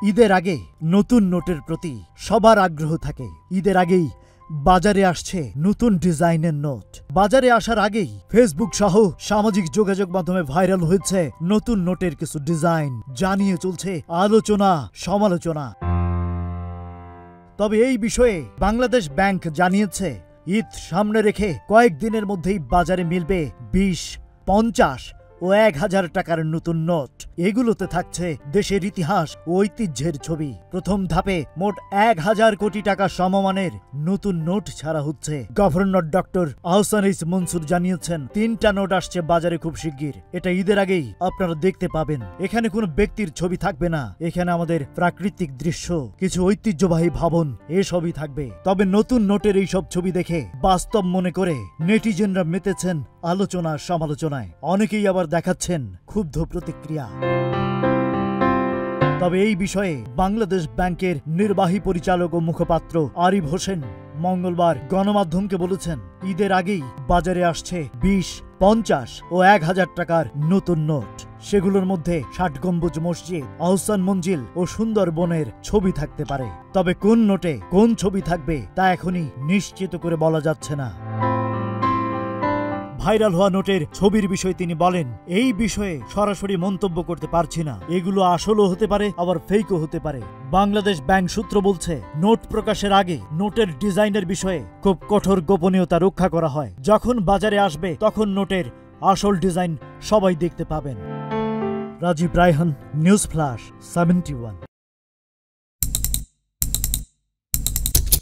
ঈদের আগে নতুন নোটের প্রতি সবার আগ্রহ থাকে। ঈদের আগেই বাজারে আসছে নতুন ডিজাইনের নোট। বাজারে আসার আগেই ফেসবুক সহ সামাজিক যোগাযোগ মাধ্যমে ভাইরাল হয়েছে নতুন নোটের কিছু ডিজাইন, জানিয়ে চলছে আলোচনা সমালোচনা। তবে এই বিষয়ে বাংলাদেশ ব্যাংক জানিয়েছে, ঈদ সামনে রেখে কয়েকদিনের মধ্যেই বাজারে মিলবে 20, 50 ও 1000 টাকার নতুন নোট। এগুলোতে থাকছে দেশের ইতিহাস ও ঐতিহ্যের ছবি। প্রথম ধাপে মোট 1000 কোটি টাকা সমমানের নতুন নোট ছাড়া হচ্ছে। Governor doctor Ahsan H Mansur জানিয়েছেন, 3টা নোট আসছে বাজারে খুব শিগগির। এটা ঈদের আগেই আপনারা দেখতে পাবেন। এখানে কোনো ব্যক্তির ছবি থাকবে না, এখানে আমাদের প্রাকৃতিক দৃশ্য, কিছু ঐতিহ্যবাহী ভবন এসবই থাকবে। তবে নতুন নোটের এইসব ছবি দেখে বাস্তব মনে করে নেটিজেনরা মেতেছেন আলোচনা সমালোচনায়। অনেকেই আবার দেখাচ্ছেন ক্ষুব্ধ প্রতিক্রিয়া। তবে এই বিষয়ে বাংলাদেশ ব্যাংকের নির্বাহী পরিচালক ও মুখপাত্র আরিফ হোসেন মঙ্গলবার গণমাধ্যমকে বলেছেন, ঈদের আগেই বাজারে আসছে 20, 50 ও 1000 টাকার নতুন নোট। সেগুলোর মধ্যে 60 গম্বুজ মসজিদ, আহসান মঞ্জিল ও সুন্দরবনের ছবি থাকতে পারে। তবে কোন নোটে কোন ছবি থাকবে তা এখনই নিশ্চিত করে বলা যাচ্ছে না। ভাইরাল হওয়া নোটের ছবির বিষয়ে তিনি বলেন, এই বিষয়ে সরাসরি মন্তব্য করতে পারছি না। এগুলো আসলও হতে পারে, আবার ফেকও হতে পারে। বাংলাদেশ ব্যাংক সূত্র বলছে, নোট প্রকাশের আগে নোটের ডিজাইনের বিষয়ে খুব কঠোর গোপনীয়তা রক্ষা করা হয়। যখন বাজারে আসবে তখন নোটের আসল ডিজাইন সবাই দেখতে পাবেন। Rajib Raihan, news flash 71।